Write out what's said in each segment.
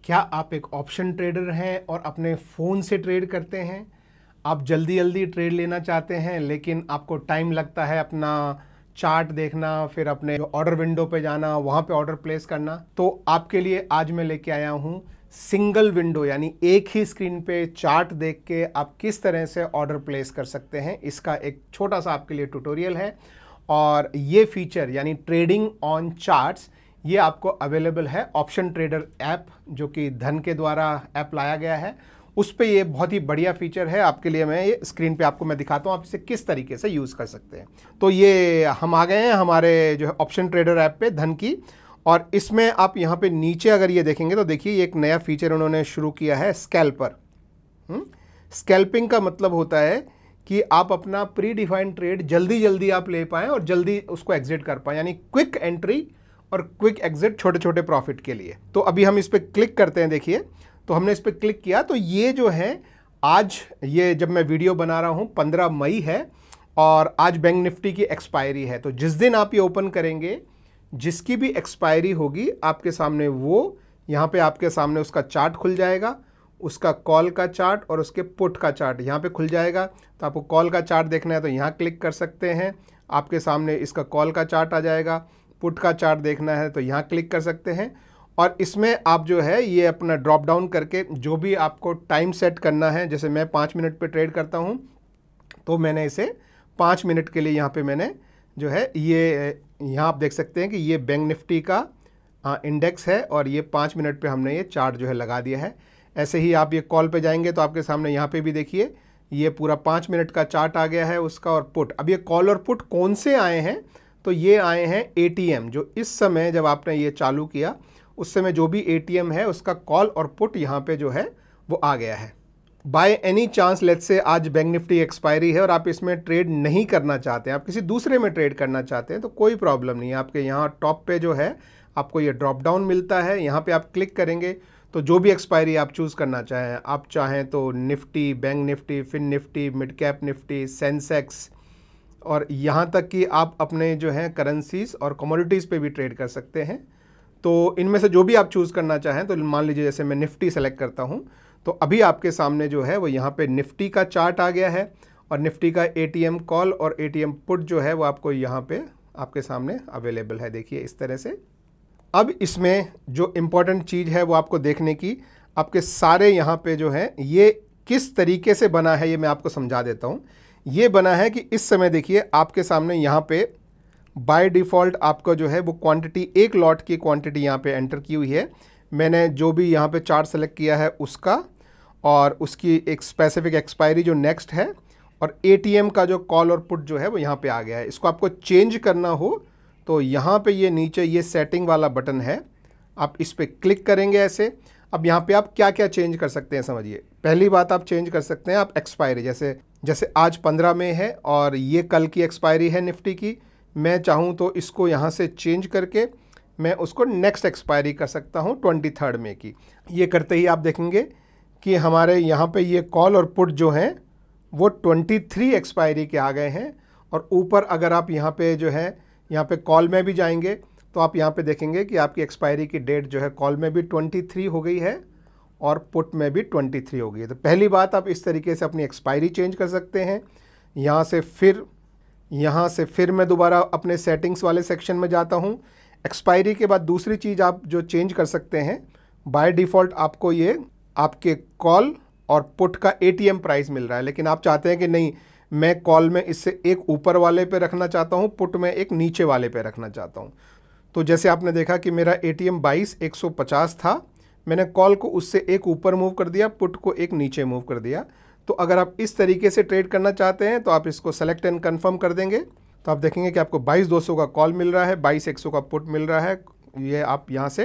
क्या आप एक ऑप्शन ट्रेडर हैं और अपने फ़ोन से ट्रेड करते हैं? आप जल्दी जल्दी ट्रेड लेना चाहते हैं लेकिन आपको टाइम लगता है अपना चार्ट देखना, फिर अपने ऑर्डर विंडो पे जाना, वहाँ पे ऑर्डर प्लेस करना। तो आपके लिए आज मैं लेके आया हूँ सिंगल विंडो, यानी एक ही स्क्रीन पे चार्ट देख के आप किस तरह से ऑर्डर प्लेस कर सकते हैं। इसका एक छोटा सा आपके लिए ट्यूटोरियल है और ये फीचर यानी ट्रेडिंग ऑन चार्ट्स ये आपको अवेलेबल है ऑप्शन ट्रेडर ऐप, जो कि धन के द्वारा ऐप लाया गया है। उस पे ये बहुत ही बढ़िया फीचर है आपके लिए। मैं ये स्क्रीन पे आपको मैं दिखाता हूँ आप इसे किस तरीके से यूज़ कर सकते हैं। तो ये हम आ गए हैं हमारे जो है ऑप्शन ट्रेडर ऐप पे धन की, और इसमें आप यहाँ पे नीचे अगर ये देखेंगे तो देखिए ये एक नया फीचर उन्होंने शुरू किया है, स्कैल्पर। स्कैल्पिंग का मतलब होता है कि आप अपना प्री डिफाइंड ट्रेड जल्दी जल्दी आप ले पाएँ और जल्दी उसको एग्जिट कर पाएँ, यानी क्विक एंट्री और क्विक एग्जिट छोटे छोटे प्रॉफिट के लिए। तो अभी हम इस पर क्लिक करते हैं। देखिए, तो हमने इस पर क्लिक किया तो ये जो है आज, ये जब मैं वीडियो बना रहा हूँ 15 मई है और आज बैंक निफ्टी की एक्सपायरी है। तो जिस दिन आप ये ओपन करेंगे, जिसकी भी एक्सपायरी होगी आपके सामने, वो यहाँ पे आपके सामने उसका चार्ट खुल जाएगा, उसका कॉल का चार्ट और उसके पुट का चार्ट यहाँ पे खुल जाएगा। तो आपको कॉल का चार्ट देखना है तो यहाँ क्लिक कर सकते हैं, आपके सामने इसका कॉल का चार्ट आ जाएगा। पुट का चार्ट देखना है तो यहाँ क्लिक कर सकते हैं और इसमें आप जो है ये अपना ड्रॉप डाउन करके जो भी आपको टाइम सेट करना है, जैसे मैं 5 मिनट पे ट्रेड करता हूँ तो मैंने इसे 5 मिनट के लिए यहाँ पे मैंने जो है ये यहाँ आप देख सकते हैं कि ये बैंक निफ्टी का इंडेक्स है और ये 5 मिनट पे हमने ये चार्ट जो है लगा दिया है। ऐसे ही आप ये कॉल पे जाएंगे तो आपके सामने यहाँ पे भी देखिए ये पूरा 5 मिनट का चार्ट आ गया है उसका, और पुट। अब ये कॉल और पुट कौन से आए हैं, तो ये आए हैं एटीएम, जो इस समय जब आपने ये चालू किया उस समय जो भी एटीएम है उसका कॉल और पुट यहाँ पे जो है वो आ गया है। By any chance let's say आज बैंक निफ्टी एक्सपायरी है और आप इसमें ट्रेड नहीं करना चाहते हैं, आप किसी दूसरे में ट्रेड करना चाहते हैं, तो कोई प्रॉब्लम नहीं है। आपके यहाँ टॉप पे जो है आपको ये ड्रॉप डाउन मिलता है, यहाँ पे आप क्लिक करेंगे तो जो भी एक्सपायरी आप चूज़ करना चाहें, आप चाहें तो Nifty, bank Nifty, fin Nifty, mid cap Nifty, Sensex, और यहाँ तक कि आप अपने जो है करेंसीज और कमोडिटीज़ पे भी ट्रेड कर सकते हैं। तो इनमें से जो भी आप चूज़ करना चाहें, तो मान लीजिए जैसे मैं निफ्टी सेलेक्ट करता हूँ तो अभी आपके सामने जो है वो यहाँ पे निफ्टी का चार्ट आ गया है और निफ्टी का एटीएम कॉल और एटीएम पुट जो है वो आपको यहाँ पे आपके सामने अवेलेबल है। देखिए इस तरह से। अब इसमें जो इम्पोर्टेंट चीज़ है वो आपको देखने की, आपके सारे यहाँ पे जो है ये किस तरीके से बना है ये मैं आपको समझा देता हूँ। ये बना है कि इस समय देखिए आपके सामने यहाँ पे बाय डिफ़ॉल्ट आपका जो है वो क्वांटिटी, एक लॉट की क्वांटिटी यहाँ पे एंटर की हुई है। मैंने जो भी यहाँ पे चार्ट सेलेक्ट किया है उसका और उसकी एक स्पेसिफिक एक्सपायरी जो नेक्स्ट है, और एटीएम का जो कॉल और पुट जो है वो यहाँ पे आ गया है। इसको आपको चेंज करना हो तो यहाँ पे ये नीचे ये सेटिंग वाला बटन है, आप इस पर क्लिक करेंगे ऐसे। अब यहाँ पे आप क्या क्या चेंज कर सकते हैं समझिए। पहली बात आप चेंज कर सकते हैं आप एक्सपायरी, जैसे आज 15 मई है और ये कल की एक्सपायरी है निफ्टी की, मैं चाहूँ तो इसको यहाँ से चेंज करके मैं उसको नेक्स्ट एक्सपायरी कर सकता हूँ 23 मई की। ये करते ही आप देखेंगे कि हमारे यहाँ पे ये कॉल और पुट जो हैं वो 23 एक्सपायरी के आ गए हैं। और ऊपर अगर आप यहाँ पे जो है यहाँ पे कॉल में भी जाएंगे तो आप यहाँ पे देखेंगे कि आपकी एक्सपायरी की डेट जो है कॉल में भी 23 हो गई है और पुट में भी 23 हो गई है। तो पहली बात, आप इस तरीके से अपनी एक्सपायरी चेंज कर सकते हैं। यहाँ से फिर मैं दोबारा अपने सेटिंग्स वाले सेक्शन में जाता हूँ। एक्सपायरी के बाद दूसरी चीज़ आप जो चेंज कर सकते हैं, बाय डिफ़ॉल्ट आपको ये आपके कॉल और पुट का एटीएम प्राइस मिल रहा है, लेकिन आप चाहते हैं कि नहीं, मैं कॉल में इससे एक ऊपर वाले पे रखना चाहता हूँ, पुट में एक नीचे वाले पे रखना चाहता हूँ। तो जैसे आपने देखा कि मेरा एटीएम 22,150 था, मैंने कॉल को उससे एक ऊपर मूव कर दिया, पुट को एक नीचे मूव कर दिया। तो अगर आप इस तरीके से ट्रेड करना चाहते हैं तो आप इसको सेलेक्ट एंड कंफर्म कर देंगे तो आप देखेंगे कि आपको 22,200 का कॉल मिल रहा है, 22,100 का पुट मिल रहा है। ये आप यहाँ से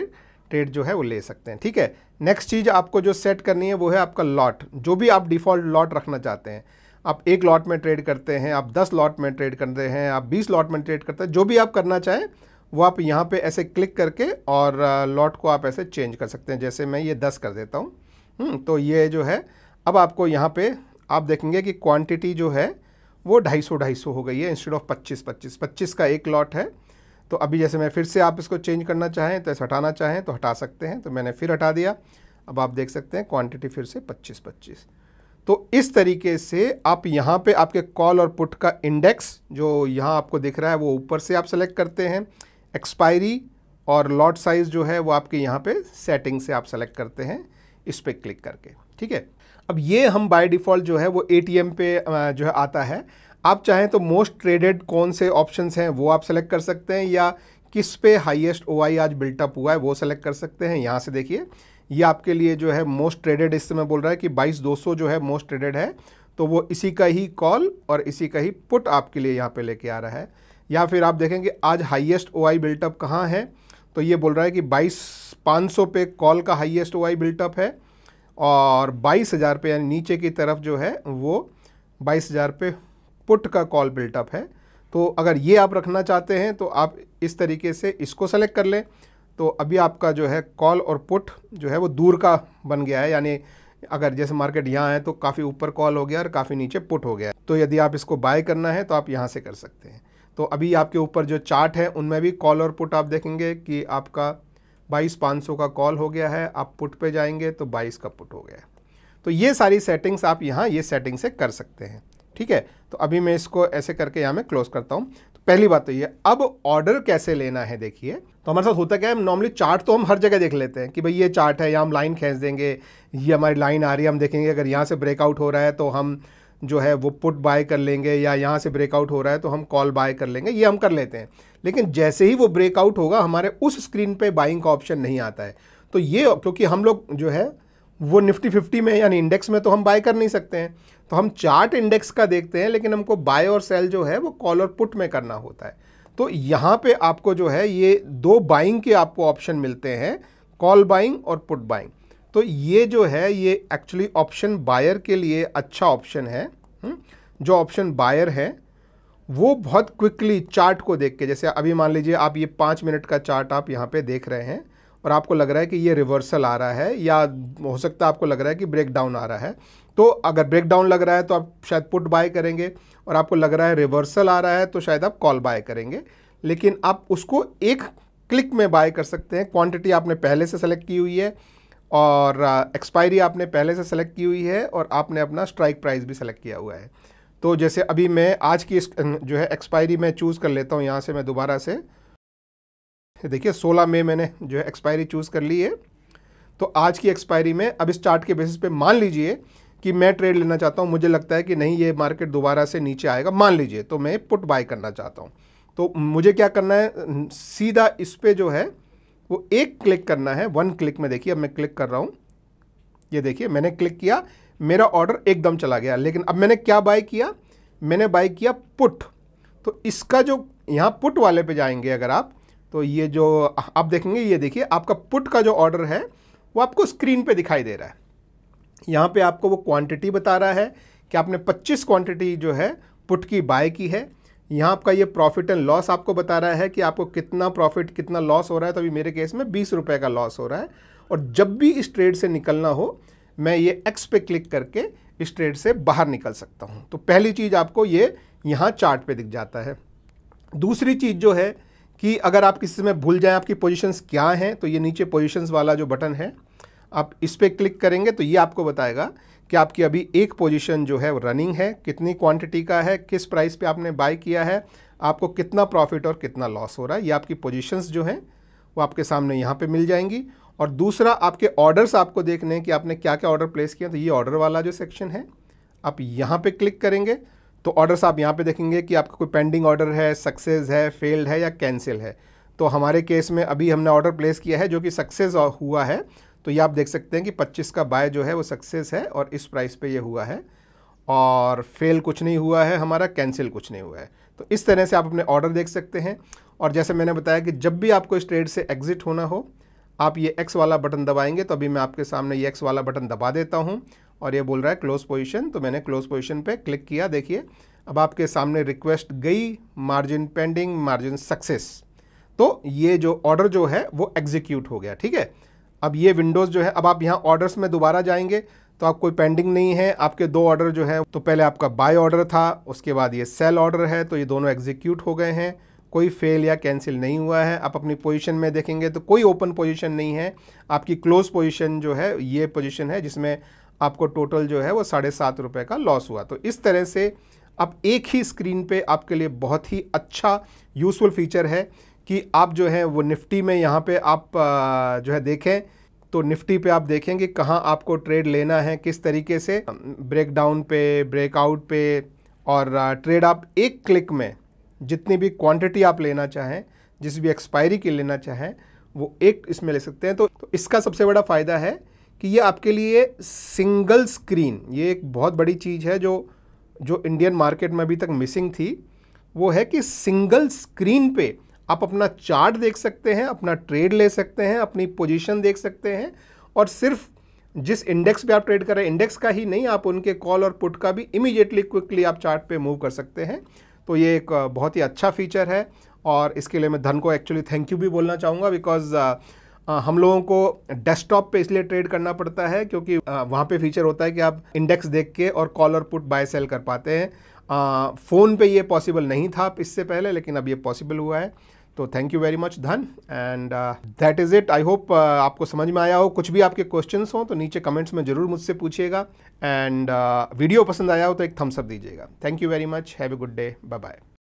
ट्रेड जो है वो ले सकते हैं। ठीक है, नेक्स्ट चीज़ आपको जो सेट करनी है वो है आपका लॉट, जो भी आप डिफ़ॉल्ट लॉट रखना चाहते हैं। आप 1 लॉट में ट्रेड करते हैं, आप 10 लॉट में ट्रेड करते हैं, आप 20 लॉट में ट्रेड करते हैं, जो भी आप करना चाहें वो आप यहाँ पे ऐसे क्लिक करके और लॉट को आप ऐसे चेंज कर सकते हैं। जैसे मैं ये 10 कर देता हूँ। तो ये जो है अब आपको यहाँ पे आप देखेंगे कि क्वांटिटी जो है वो 250 हो गई है इंस्टेड ऑफ 25 का एक लॉट है। तो अभी जैसे मैं फिर से आप इसको चेंज करना चाहें तो हटाना चाहें तो हटा सकते हैं। तो मैंने फिर हटा दिया। अब आप देख सकते हैं क्वांटिटी फिर से 25-25। तो इस तरीके से आप यहाँ पे आपके कॉल और पुट का इंडेक्स जो यहाँ आपको दिख रहा है वो ऊपर से आप सेलेक्ट करते हैं। एक्सपायरी और लॉट साइज़ जो है वो आपके यहाँ पे सेटिंग से आप सेलेक्ट करते हैं इस पर क्लिक करके, ठीक है। अब ये हम बाय डिफ़ॉल्ट जो है वो ATM पे जो है आता है। आप चाहें तो मोस्ट ट्रेडेड कौन से ऑप्शंस हैं वो आप सेलेक्ट कर सकते हैं, या किस पे हाईएस्ट OI आज बिल्टअप हुआ है वो सेलेक्ट कर सकते हैं। यहाँ से देखिए ये आपके लिए जो है मोस्ट ट्रेडेड इस समय बोल रहा है कि 22,200 जो है मोस्ट ट्रेडेड है, तो वो इसी का ही कॉल और इसी का ही पुट आपके लिए यहाँ पे लेके आ रहा है। या फिर आप देखेंगे आज हाईएस्ट OI बिल्टअप कहाँ है, तो ये बोल रहा है कि 22,500 पे कॉल का हाईएस्ट OI बिल्टअप है और 22,000 पे यानी नीचे की तरफ जो है वो 22,000 पे पुट का कॉल बिल्टअप है। तो अगर ये आप रखना चाहते हैं तो आप इस तरीके से इसको सेलेक्ट कर लें। तो अभी आपका जो है कॉल और पुट जो है वो दूर का बन गया है, यानी अगर जैसे मार्केट यहाँ है तो काफ़ी ऊपर कॉल हो गया और काफ़ी नीचे पुट हो गया है। तो यदि आप इसको बाय करना है तो आप यहाँ से कर सकते हैं। तो अभी आपके ऊपर जो चार्ट है उनमें भी कॉल और पुट आप देखेंगे कि आपका 22,500 का कॉल हो गया है, आप पुट पे जाएंगे तो 22 का पुट हो गया है। तो ये सारी सेटिंग्स आप यहाँ ये सेटिंग से कर सकते हैं, ठीक है। तो अभी मैं इसको ऐसे करके यहाँ मैं क्लोज करता हूँ। तो पहली बात तो ये, अब ऑर्डर कैसे लेना है देखिए। तो हमारे साथ होता क्या है, नॉर्मली चार्ट तो हम हर जगह देख लेते हैं कि भाई ये चार्ट है, यहाँ हम लाइन खींच देंगे, ये हमारी लाइन आ रही है, हम देखेंगे अगर यहाँ से ब्रेकआउट हो रहा है तो हम जो है वो पुट बाय कर लेंगे, या यहाँ से ब्रेकआउट हो रहा है तो हम कॉल बाय कर लेंगे, ये हम कर लेते हैं। लेकिन जैसे ही वो ब्रेकआउट होगा हमारे उस स्क्रीन पे बाइंग का ऑप्शन नहीं आता है। तो ये क्योंकि हम लोग जो है वो निफ्टी 50 में यानी इंडेक्स में तो हम बाय कर नहीं सकते हैं, तो हम चार्ट इंडेक्स का देखते हैं, लेकिन हमको बाय और सेल जो है वो कॉल और पुट में करना होता है। तो यहाँ पे आपको जो है ये दो बाइंग के आपको ऑप्शन मिलते हैं, कॉल बाइंग और पुट बाइंग। तो ये जो है ये एक्चुअली ऑप्शन बायर के लिए अच्छा ऑप्शन है। जो ऑप्शन बायर है वो बहुत क्विकली चार्ट को देख के, जैसे अभी मान लीजिए आप ये 5 मिनट का चार्ट आप यहाँ पे देख रहे हैं और आपको लग रहा है कि ये रिवर्सल आ रहा है, या हो सकता है आपको लग रहा है कि ब्रेक डाउन आ रहा है। तो अगर ब्रेक डाउन लग रहा है तो आप शायद पुट बाय करेंगे, और आपको लग रहा है रिवर्सल आ रहा है तो शायद आप कॉल बाय करेंगे। लेकिन आप उसको एक क्लिक में बाय कर सकते हैं। क्वांटिटी आपने पहले से सेलेक्ट की हुई है और एक्सपायरी आपने पहले से सेलेक्ट की हुई है, और आपने अपना स्ट्राइक प्राइस भी सेलेक्ट किया हुआ है। तो जैसे अभी मैं आज की जो है एक्सपायरी मैं चूज़ कर लेता हूँ, यहाँ से मैं दोबारा से देखिए 16 मई मैंने जो है एक्सपायरी चूज़ कर ली है। तो आज की एक्सपायरी में अब इस चार्ट के बेसिस पे मान लीजिए कि मैं ट्रेड लेना चाहता हूँ, मुझे लगता है कि नहीं ये मार्केट दोबारा से नीचे आएगा, मान लीजिए, तो मैं पुट बाय करना चाहता हूँ। तो मुझे क्या करना है, सीधा इस पर जो है वो एक क्लिक करना है, 1 क्लिक में। देखिए अब मैं क्लिक कर रहा हूँ, ये देखिए मैंने क्लिक किया, मेरा ऑर्डर एकदम चला गया। लेकिन अब मैंने क्या बाय किया, मैंने बाय किया पुट। तो इसका जो यहाँ पुट वाले पे जाएंगे अगर आप, तो ये जो आप देखेंगे, ये देखिए आपका पुट का जो ऑर्डर है वो आपको स्क्रीन पे दिखाई दे रहा है। यहाँ पे आपको वो क्वांटिटी बता रहा है कि आपने 25 क्वांटिटी जो है पुट की बाय की है। यहाँ आपका ये प्रॉफिट एंड लॉस आपको बता रहा है कि आपको कितना प्रॉफिट कितना लॉस हो रहा है। तो अभी मेरे केस में 20 रुपये का लॉस हो रहा है, और जब भी इस ट्रेड से निकलना हो मैं ये एक्स पे क्लिक करके इस ट्रेड से बाहर निकल सकता हूँ। तो पहली चीज़ आपको ये यहाँ चार्ट पे दिख जाता है। दूसरी चीज़ जो है कि अगर आप किसी में भूल जाएं आपकी पोजीशंस क्या हैं, तो ये नीचे पोजीशंस वाला जो बटन है आप इस पर क्लिक करेंगे तो ये आपको बताएगा कि आपकी अभी एक पोजीशन जो है रनिंग है, कितनी क्वांटिटी का है, किस प्राइस पे आपने बाय किया है, आपको कितना प्रॉफिट और कितना लॉस हो रहा है। ये आपकी पोजीशंस जो हैं वो आपके सामने यहाँ पे मिल जाएंगी। और दूसरा आपके ऑर्डर्स आपको देखने हैं कि आपने क्या क्या ऑर्डर प्लेस किया। तो ये ऑर्डर वाला जो सेक्शन है आप यहाँ पे क्लिक करेंगे तो ऑर्डर्स आप यहाँ पे देखेंगे कि आपका कोई पेंडिंग ऑर्डर है, सक्सेस है, फेल्ड है या कैंसिल है। तो हमारे केस में अभी हमने ऑर्डर प्लेस किया है जो कि सक्सेस हुआ है। तो ये आप देख सकते हैं कि 25 का बाय जो है वो सक्सेस है और इस प्राइस पे ये हुआ है, और फेल कुछ नहीं हुआ है हमारा, कैंसिल कुछ नहीं हुआ है। तो इस तरह से आप अपने ऑर्डर देख सकते हैं। और जैसे मैंने बताया कि जब भी आपको इस ट्रेड से एग्जिट होना हो आप ये एक्स वाला बटन दबाएंगे। तो अभी मैं आपके सामने ये एक्स वाला बटन दबा देता हूँ और ये बोल रहा है क्लोज पोजीशन। तो मैंने क्लोज पोजीशन पे क्लिक किया। देखिए अब आपके सामने रिक्वेस्ट गई, मार्जिन पेंडिंग, मार्जिन सक्सेस। तो ये जो ऑर्डर जो है वो एग्जीक्यूट हो गया, ठीक है। अब ये विंडोज़ जो है, अब आप यहाँ ऑर्डर्स में दोबारा जाएंगे तो आप कोई पेंडिंग नहीं है, आपके दो ऑर्डर जो है, तो पहले आपका बाय ऑर्डर था, उसके बाद ये सेल ऑर्डर है, तो ये दोनों एग्जीक्यूट हो गए हैं। कोई फेल या कैंसिल नहीं हुआ है। आप अपनी पोजीशन में देखेंगे तो कोई ओपन पोजीशन नहीं है। आपकी क्लोज पोजीशन जो है ये पोजीशन है जिसमें आपको टोटल जो है वो ₹7.5 का लॉस हुआ। तो इस तरह से अब एक ही स्क्रीन पे आपके लिए बहुत ही अच्छा यूज़फुल फीचर है कि आप जो है वो निफ्टी में यहाँ पे आप जो है देखें तो निफ्टी पे आप देखेंगे कहाँ आपको ट्रेड लेना है, किस तरीके से ब्रेकडाउन पे, ब्रेकआउट पे, और ट्रेड आप एक क्लिक में जितनी भी क्वांटिटी आप लेना चाहें, जिस भी एक्सपायरी की लेना चाहें, वो एक इसमें ले सकते हैं। तो इसका सबसे बड़ा फ़ायदा है कि ये आपके लिए सिंगल स्क्रीन, ये एक बहुत बड़ी चीज़ है जो इंडियन मार्केट में अभी तक मिसिंग थी, वो है कि सिंगल स्क्रीन पे आप अपना चार्ट देख सकते हैं, अपना ट्रेड ले सकते हैं, अपनी पोजीशन देख सकते हैं, और सिर्फ जिस इंडेक्स पे आप ट्रेड कर रहे हैं, इंडेक्स का ही नहीं, आप उनके कॉल और पुट का भी इमीडिएटली क्विकली आप चार्ट पे मूव कर सकते हैं। तो ये एक बहुत ही अच्छा फीचर है, और इसके लिए मैं धन को एक्चुअली थैंक यू भी बोलना चाहूँगा, बिकॉज हम लोगों को डेस्कटॉप पे इसलिए ट्रेड करना पड़ता है क्योंकि वहाँ पे फीचर होता है कि आप इंडेक्स देख के और कॉल और पुट बाय सेल कर पाते हैं। फ़ोन पे ये पॉसिबल नहीं था इससे पहले, लेकिन अब ये पॉसिबल हुआ है। तो थैंक यू वेरी मच धन, and that is it. I hope आपको समझ में आया हो। कुछ भी आपके क्वेश्चंस हों तो नीचे कमेंट्स में ज़रूर मुझसे पूछिएगा, एंड वीडियो पसंद आया हो तो एक थम्स अप दीजिएगा। Thank you very much, have a good day, bye bye.